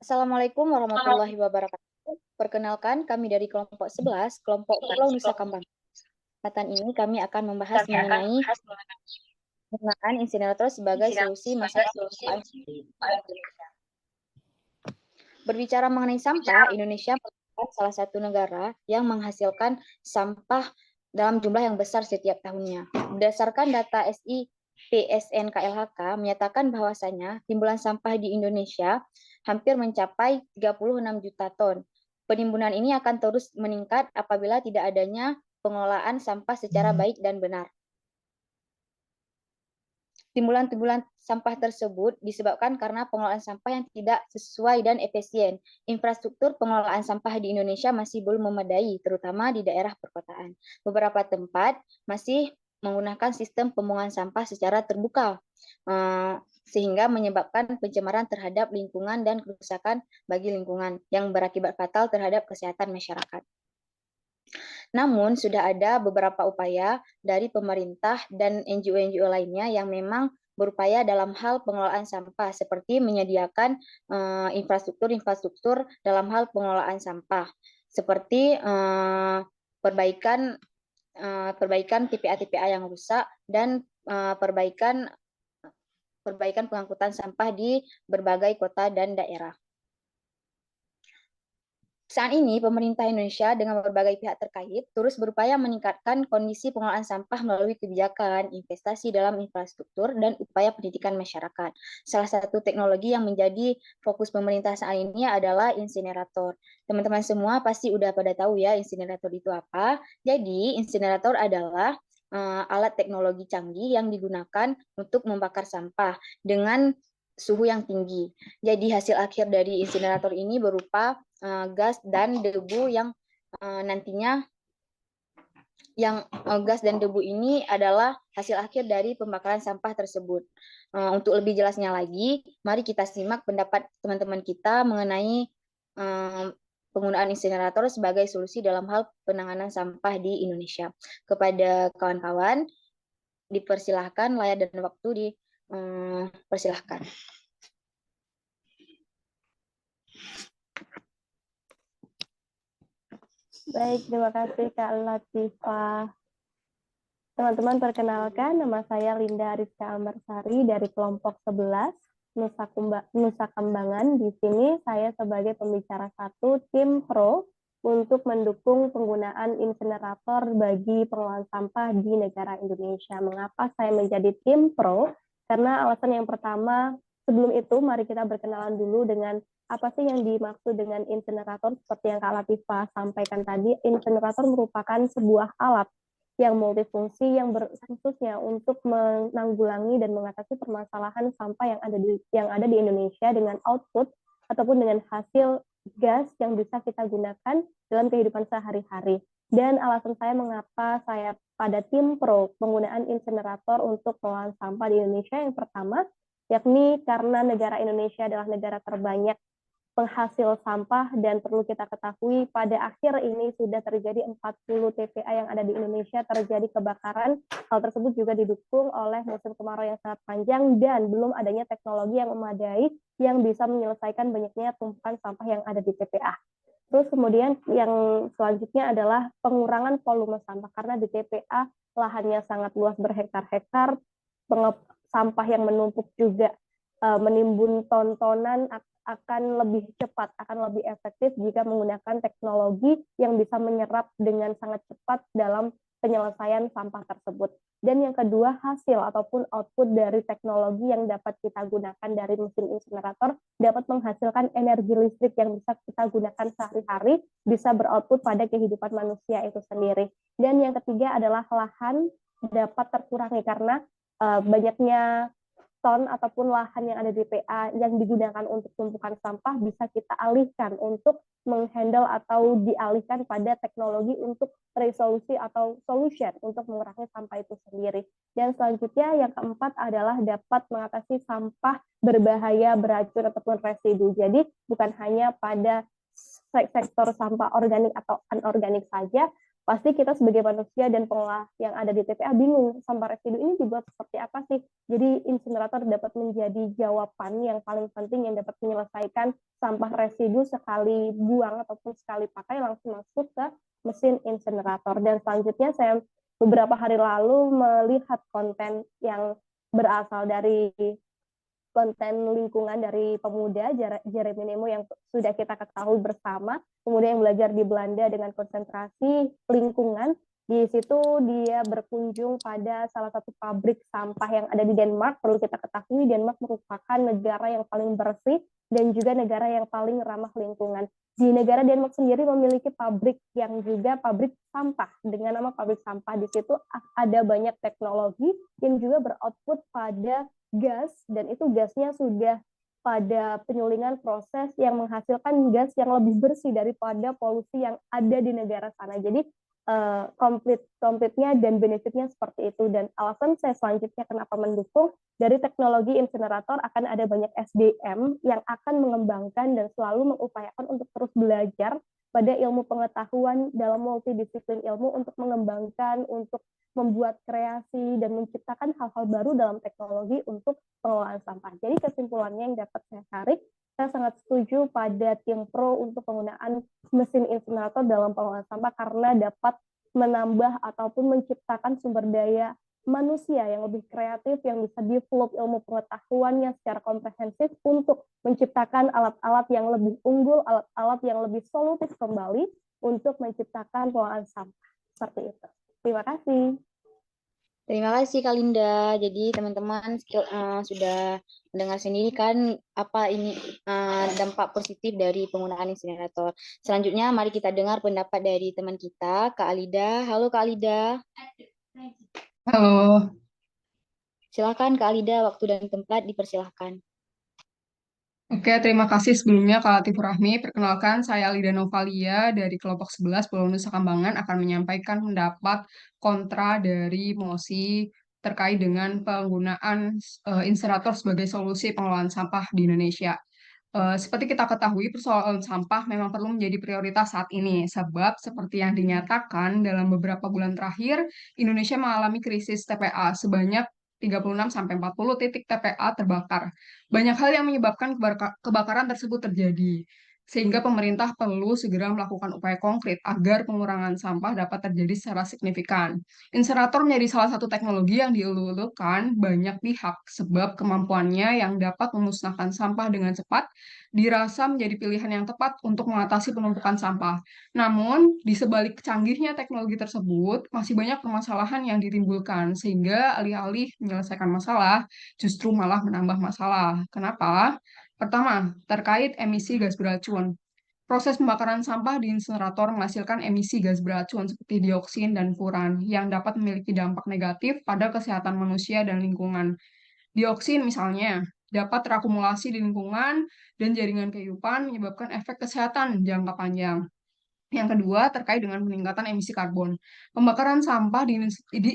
Assalamualaikum warahmatullahi wabarakatuh. Perkenalkan, kami dari kelompok 11, kelompok Pulau Nusa Kambangan. Kesempatan ini kami akan membahas mengenai penggunaan insinerator sebagai solusi masalah sampah. Berbicara mengenai sampah, Indonesia merupakan salah satu negara yang menghasilkan sampah dalam jumlah yang besar setiap tahunnya. Berdasarkan data SI PSN KLHK menyatakan bahwasanya timbulan sampah di Indonesia hampir mencapai 36 juta ton. Penimbunan ini akan terus meningkat apabila tidak adanya pengelolaan sampah secara baik dan benar. Timbulan-timbulan sampah tersebut disebabkan karena pengelolaan sampah yang tidak sesuai dan efisien. Infrastruktur pengelolaan sampah di Indonesia masih belum memadai, terutama di daerah perkotaan. Beberapa tempat masih menggunakan sistem pembuangan sampah secara terbuka, sehingga menyebabkan pencemaran terhadap lingkungan dan kerusakan bagi lingkungan yang berakibat fatal terhadap kesehatan masyarakat. Namun, sudah ada beberapa upaya dari pemerintah dan NGO-NGO lainnya yang memang berupaya dalam hal pengelolaan sampah, seperti menyediakan infrastruktur-infrastruktur dalam hal pengelolaan sampah, seperti perbaikan TPA-TPA yang rusak dan perbaikan pengangkutan sampah di berbagai kota dan daerah. Saat ini, pemerintah Indonesia dengan berbagai pihak terkait terus berupaya meningkatkan kondisi pengelolaan sampah melalui kebijakan, investasi dalam infrastruktur, dan upaya pendidikan masyarakat. Salah satu teknologi yang menjadi fokus pemerintah saat ini adalah insinerator. Teman-teman semua pasti udah pada tahu ya insinerator itu apa. Jadi, insinerator adalah alat teknologi canggih yang digunakan untuk membakar sampah dengan suhu yang tinggi. Jadi hasil akhir dari insinerator ini berupa gas dan debu yang nantinya gas dan debu ini adalah hasil akhir dari pembakaran sampah tersebut. Untuk lebih jelasnya lagi, mari kita simak pendapat teman-teman kita mengenai penggunaan insinerator sebagai solusi dalam hal penanganan sampah di Indonesia. Kepada kawan-kawan, dipersilahkan layar dan waktu dipersilahkan. Baik, terima kasih Kak Latifah. Teman-teman, perkenalkan, nama saya Linda Rizka Amarsari dari kelompok 11 Nusa Kambangan. Di sini saya sebagai pembicara satu tim pro untuk mendukung penggunaan insinerator bagi pengelolaan sampah di negara Indonesia. Mengapa saya menjadi tim pro? Karena alasan yang pertama, sebelum itu mari kita berkenalan dulu dengan apa sih yang dimaksud dengan insinerator. Seperti yang Kak Latifah sampaikan tadi, insinerator merupakan sebuah alat yang multifungsi yang khususnya untuk menanggulangi dan mengatasi permasalahan sampah yang ada di Indonesia dengan output ataupun dengan hasil gas yang bisa kita gunakan dalam kehidupan sehari-hari. Dan alasan saya mengapa saya pada tim pro penggunaan insinerator untuk pengelolaan sampah di Indonesia yang pertama, yakni karena negara Indonesia adalah negara terbanyak penghasil sampah dan perlu kita ketahui pada akhir ini sudah terjadi 40 TPA yang ada di Indonesia terjadi kebakaran. Hal tersebut juga didukung oleh musim kemarau yang sangat panjang dan belum adanya teknologi yang memadai yang bisa menyelesaikan banyaknya tumpukan sampah yang ada di TPA. Terus kemudian yang selanjutnya adalah pengurangan volume sampah karena di TPA lahannya sangat luas berhektar-hektar, sampah yang menumpuk juga menimbun tontonan akan lebih cepat, akan lebih efektif jika menggunakan teknologi yang bisa menyerap dengan sangat cepat dalam penyelesaian sampah tersebut. Dan yang kedua, hasil ataupun output dari teknologi yang dapat kita gunakan dari mesin insinerator dapat menghasilkan energi listrik yang bisa kita gunakan sehari-hari, bisa beroutput pada kehidupan manusia itu sendiri. Dan yang ketiga adalah lahan dapat terkurangi karena banyaknya ton ataupun lahan yang ada di PA yang digunakan untuk tumpukan sampah bisa kita alihkan untuk menghandle atau dialihkan pada teknologi untuk resolusi atau solution untuk mengurangi sampah itu sendiri. Dan selanjutnya yang keempat adalah dapat mengatasi sampah berbahaya, beracun ataupun residu. Jadi bukan hanya pada sektor sampah organik atau anorganik saja, Pasti kita sebagai manusia dan pengolah yang ada di TPA bingung, sampah residu ini dibuat seperti apa sih? Jadi insinerator dapat menjadi jawaban yang paling penting yang dapat menyelesaikan sampah residu sekali buang ataupun sekali pakai langsung masuk ke mesin insinerator. Dan selanjutnya saya beberapa hari lalu melihat konten yang berasal dari konten lingkungan dari pemuda Jeremy Nemo yang sudah kita ketahui bersama, kemudian yang belajar di Belanda dengan konsentrasi lingkungan. Di situ dia berkunjung pada salah satu pabrik sampah yang ada di Denmark. Perlu kita ketahui Denmark merupakan negara yang paling bersih dan juga negara yang paling ramah lingkungan. Di negara Denmark sendiri memiliki pabrik yang juga pabrik sampah dengan nama pabrik sampah. Di situ ada banyak teknologi yang juga beroutput pada gas, dan itu gasnya sudah pada penyulingan proses yang menghasilkan gas yang lebih bersih daripada polusi yang ada di negara sana. Jadi komplitnya dan benefitnya seperti itu. Dan alasan saya selanjutnya kenapa mendukung, dari teknologi insinerator akan ada banyak SDM yang akan mengembangkan dan selalu mengupayakan untuk terus belajar pada ilmu pengetahuan dalam multidisiplin ilmu untuk mengembangkan, untuk membuat kreasi dan menciptakan hal-hal baru dalam teknologi untuk pengelolaan sampah. Jadi kesimpulannya yang dapat saya tarik, saya sangat setuju pada tim pro untuk penggunaan mesin insinerator dalam pengelolaan sampah karena dapat menambah ataupun menciptakan sumber daya manusia yang lebih kreatif, yang bisa develop ilmu pengetahuannya secara komprehensif untuk menciptakan alat-alat yang lebih unggul, alat-alat yang lebih solutif kembali untuk menciptakan pengelolaan sampah. Seperti itu. Terima kasih. Terima kasih Kak Linda. Jadi teman-teman sudah mendengar sendiri kan apa ini dampak positif dari penggunaan insinerator. Selanjutnya mari kita dengar pendapat dari teman kita, Kak Alida. Halo Kak Alida. Halo, Silakan Kak Alida, waktu dan tempat dipersilahkan. oke terima kasih sebelumnya Kak Latifur Rahmi. Perkenalkan saya Lida Novalia dari kelompok 11 Pulau Nusa Kambangan akan menyampaikan pendapat kontra dari mosi terkait dengan penggunaan insinerator sebagai solusi pengelolaan sampah di Indonesia. Seperti kita ketahui, persoalan sampah memang perlu menjadi prioritas saat ini, sebab seperti yang dinyatakan dalam beberapa bulan terakhir, Indonesia mengalami krisis TPA sebanyak 36-40 titik TPA terbakar. Banyak hal yang menyebabkan kebakaran tersebut terjadi, sehingga pemerintah perlu segera melakukan upaya konkret agar pengurangan sampah dapat terjadi secara signifikan. Insinerator menjadi salah satu teknologi yang dielulukan banyak pihak, sebab kemampuannya yang dapat memusnahkan sampah dengan cepat dirasa menjadi pilihan yang tepat untuk mengatasi penumpukan sampah. Namun, di sebalik canggihnya teknologi tersebut, masih banyak permasalahan yang ditimbulkan, sehingga alih-alih menyelesaikan masalah, justru malah menambah masalah. Kenapa? Pertama, terkait emisi gas beracun. Proses pembakaran sampah di insinerator menghasilkan emisi gas beracun seperti dioksin dan furan yang dapat memiliki dampak negatif pada kesehatan manusia dan lingkungan. Dioksin misalnya dapat terakumulasi di lingkungan dan jaringan kehidupan menyebabkan efek kesehatan jangka panjang. Yang kedua, terkait dengan peningkatan emisi karbon. Pembakaran sampah di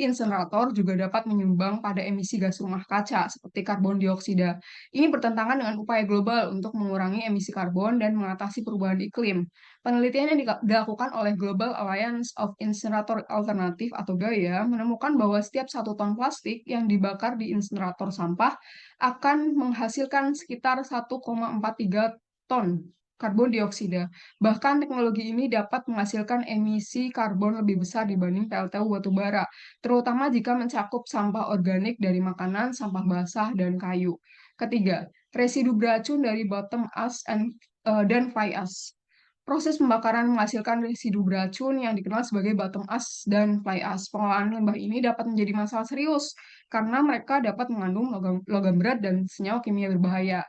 insinerator juga dapat menyumbang pada emisi gas rumah kaca seperti karbon dioksida. Ini bertentangan dengan upaya global untuk mengurangi emisi karbon dan mengatasi perubahan iklim. Penelitian yang dilakukan oleh Global Alliance of Incinerator Alternative atau GAIA menemukan bahwa setiap 1 ton plastik yang dibakar di insinerator sampah akan menghasilkan sekitar 1,43 ton karbon dioksida. Bahkan teknologi ini dapat menghasilkan emisi karbon lebih besar dibanding PLTU batubara, terutama jika mencakup sampah organik dari makanan, sampah basah, dan kayu. Ketiga, residu beracun dari bottom ash dan fly ash. Proses pembakaran menghasilkan residu beracun yang dikenal sebagai bottom ash dan fly ash. Pengolahan limbah ini dapat menjadi masalah serius karena mereka dapat mengandung logam berat dan senyawa kimia berbahaya.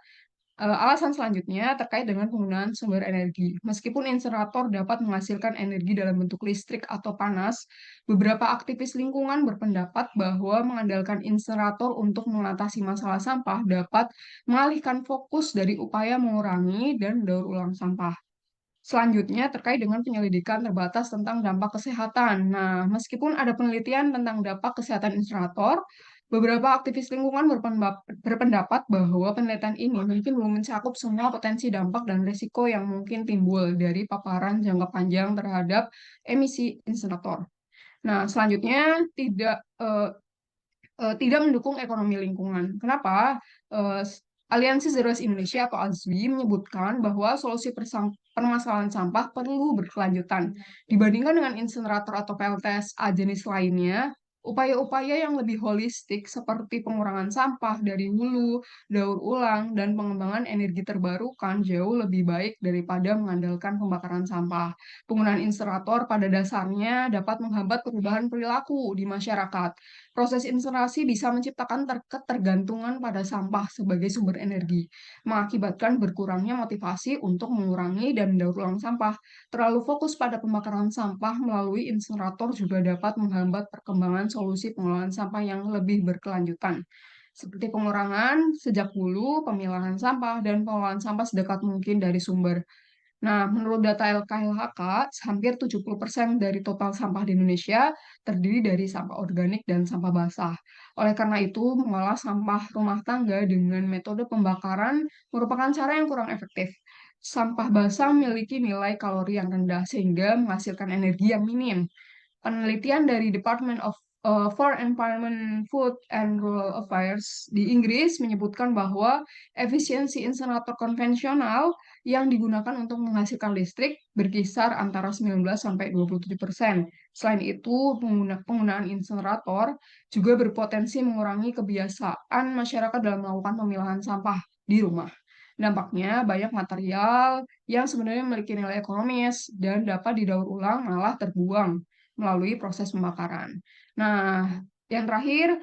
Alasan selanjutnya terkait dengan penggunaan sumber energi. Meskipun insinerator dapat menghasilkan energi dalam bentuk listrik atau panas, beberapa aktivis lingkungan berpendapat bahwa mengandalkan insinerator untuk mengatasi masalah sampah dapat mengalihkan fokus dari upaya mengurangi dan daur ulang sampah. Selanjutnya terkait dengan penyelidikan terbatas tentang dampak kesehatan. Nah, meskipun ada penelitian tentang dampak kesehatan insinerator, Beberapa aktivis lingkungan berpendapat bahwa penelitian ini mungkin belum mencakup semua potensi dampak dan risiko yang mungkin timbul dari paparan jangka panjang terhadap emisi insenerator. Nah, selanjutnya tidak mendukung ekonomi lingkungan. Kenapa? Eh, Aliansi Zero Waste Indonesia atau AZWI menyebutkan bahwa solusi permasalahan sampah perlu berkelanjutan. Dibandingkan dengan insenerator atau PLTSA jenis lainnya, upaya-upaya yang lebih holistik seperti pengurangan sampah dari hulu, daur ulang, dan pengembangan energi terbarukan jauh lebih baik daripada mengandalkan pembakaran sampah. Penggunaan insenerator pada dasarnya dapat menghambat perubahan perilaku di masyarakat. Proses incinerasi bisa menciptakan ketergantungan pada sampah sebagai sumber energi, mengakibatkan berkurangnya motivasi untuk mengurangi dan mendaur ulang sampah. Terlalu fokus pada pembakaran sampah melalui insinerator juga dapat menghambat perkembangan solusi pengelolaan sampah yang lebih berkelanjutan, seperti pengurangan sejak hulu, pemilahan sampah, dan pengelolaan sampah sedekat mungkin dari sumber. Nah, menurut data LKLHK, hampir 70% dari total sampah di Indonesia terdiri dari sampah organik dan sampah basah. Oleh karena itu, mengolah sampah rumah tangga dengan metode pembakaran merupakan cara yang kurang efektif. Sampah basah memiliki nilai kalori yang rendah sehingga menghasilkan energi yang minim. Penelitian dari Department of for Environment, Food and Rural Affairs di Inggris menyebutkan bahwa efisiensi insenerator konvensional yang digunakan untuk menghasilkan listrik berkisar antara 19 sampai 27%. Selain itu, penggunaan insenerator juga berpotensi mengurangi kebiasaan masyarakat dalam melakukan pemilahan sampah di rumah. Dampaknya, banyak material yang sebenarnya memiliki nilai ekonomis dan dapat didaur ulang malah terbuang melalui proses pembakaran. Nah, yang terakhir,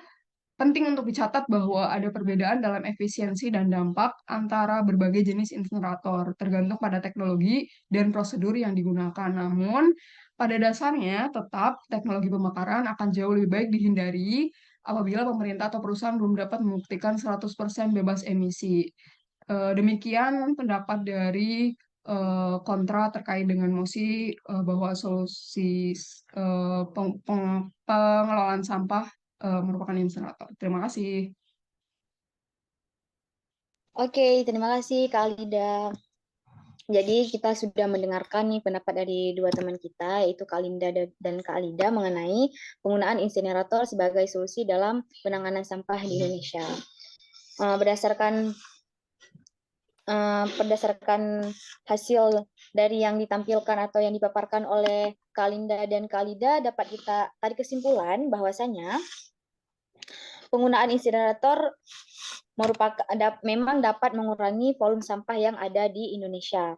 penting untuk dicatat bahwa ada perbedaan dalam efisiensi dan dampak antara berbagai jenis insinerator, tergantung pada teknologi dan prosedur yang digunakan. Namun, pada dasarnya tetap teknologi pembakaran akan jauh lebih baik dihindari apabila pemerintah atau perusahaan belum dapat membuktikan 100% bebas emisi. Demikian pendapat dari kontra terkait dengan mosi bahwa solusi pengelolaan sampah merupakan insenerator. Terima kasih. Oke, terima kasih Kak Alida. Jadi kita sudah mendengarkan nih pendapat dari dua teman kita, yaitu Kak Linda dan Kak Alida mengenai penggunaan insinerator sebagai solusi dalam penanganan sampah di Indonesia. Berdasarkan hasil dari yang ditampilkan atau yang dipaparkan oleh Kak Linda dan Kak Alida, dapat kita tarik kesimpulan bahwasanya penggunaan insinerator memang dapat mengurangi volume sampah yang ada di Indonesia.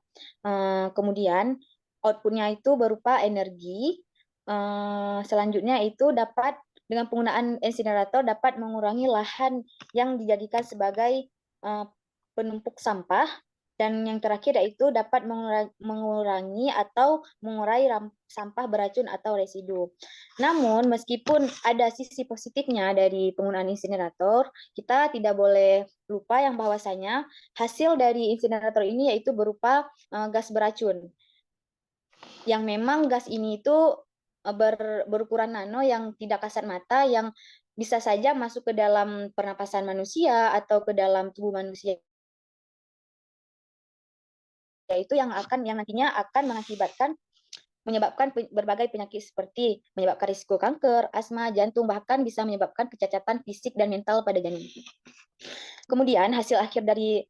Kemudian outputnya itu berupa energi. Selanjutnya itu dapat dengan penggunaan insinerator dapat mengurangi lahan yang dijadikan sebagai penumpuk sampah. Dan yang terakhir yaitu dapat mengurangi atau mengurai sampah beracun atau residu. Namun, meskipun ada sisi positifnya dari penggunaan insinerator, kita tidak boleh lupa yang bahwasanya hasil dari insinerator ini yaitu berupa gas beracun. Yang memang gas ini itu berukuran nano yang tidak kasat mata, yang bisa saja masuk ke dalam pernapasan manusia atau ke dalam tubuh manusia, yaitu yang nantinya akan menyebabkan berbagai penyakit seperti menyebabkan risiko kanker, asma, jantung, bahkan bisa menyebabkan kecacatan fisik dan mental pada janin. Kemudian hasil akhir dari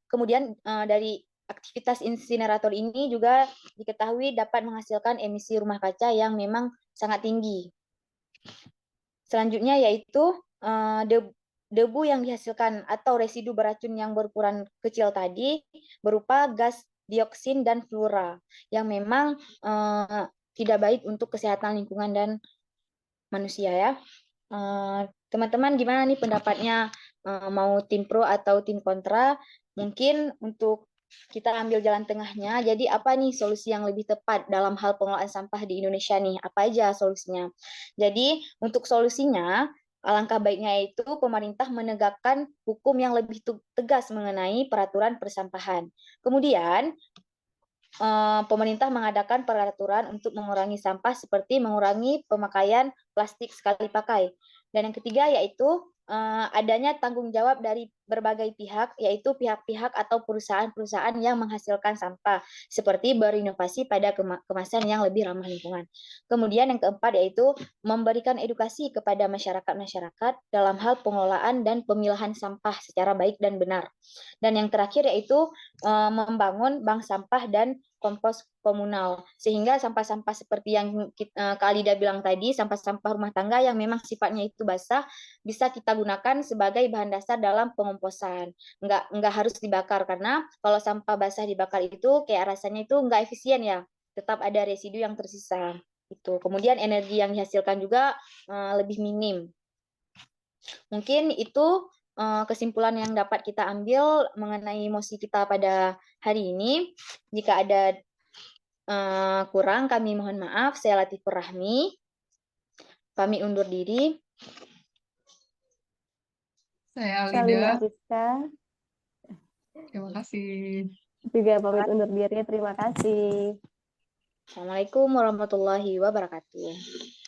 aktivitas insinerator ini juga diketahui dapat menghasilkan emisi rumah kaca yang memang sangat tinggi. Selanjutnya yaitu debu yang dihasilkan atau residu beracun yang berukuran kecil tadi berupa gas dioksin dan fluora yang memang tidak baik untuk kesehatan lingkungan dan manusia ya. Teman-teman gimana nih pendapatnya, mau tim pro atau tim kontra? Mungkin untuk kita ambil jalan tengahnya. Jadi apa nih solusi yang lebih tepat dalam hal pengelolaan sampah di Indonesia nih? Apa aja solusinya? Jadi untuk solusinya, alangkah baiknya itu pemerintah menegakkan hukum yang lebih tegas mengenai peraturan persampahan. Kemudian pemerintah mengadakan peraturan untuk mengurangi sampah seperti mengurangi pemakaian plastik sekali pakai. Dan yang ketiga yaitu adanya tanggung jawab dari berbagai pihak, yaitu pihak-pihak atau perusahaan-perusahaan yang menghasilkan sampah, seperti berinovasi pada kemasan yang lebih ramah lingkungan. Kemudian yang keempat yaitu memberikan edukasi kepada masyarakat-masyarakat dalam hal pengelolaan dan pemilahan sampah secara baik dan benar. Dan yang terakhir yaitu membangun bank sampah dan kompos komunal, sehingga sampah-sampah seperti yang Kak Alida bilang tadi, sampah-sampah rumah tangga yang memang sifatnya itu basah, bisa kita gunakan sebagai bahan dasar dalam pengomposan. Nggak harus dibakar, karena kalau sampah basah dibakar itu kayak rasanya itu nggak efisien ya, tetap ada residu yang tersisa. Itu. Kemudian energi yang dihasilkan juga lebih minim. Mungkin itu kesimpulan yang dapat kita ambil mengenai mosi kita pada hari ini. Jika ada kurang, kami mohon maaf. Saya Latifur Rahmi. Kami undur diri. Saya Saya Alida. Linda Rizka. Terima kasih. Juga pamit undur diri. Terima kasih. Assalamualaikum warahmatullahi wabarakatuh.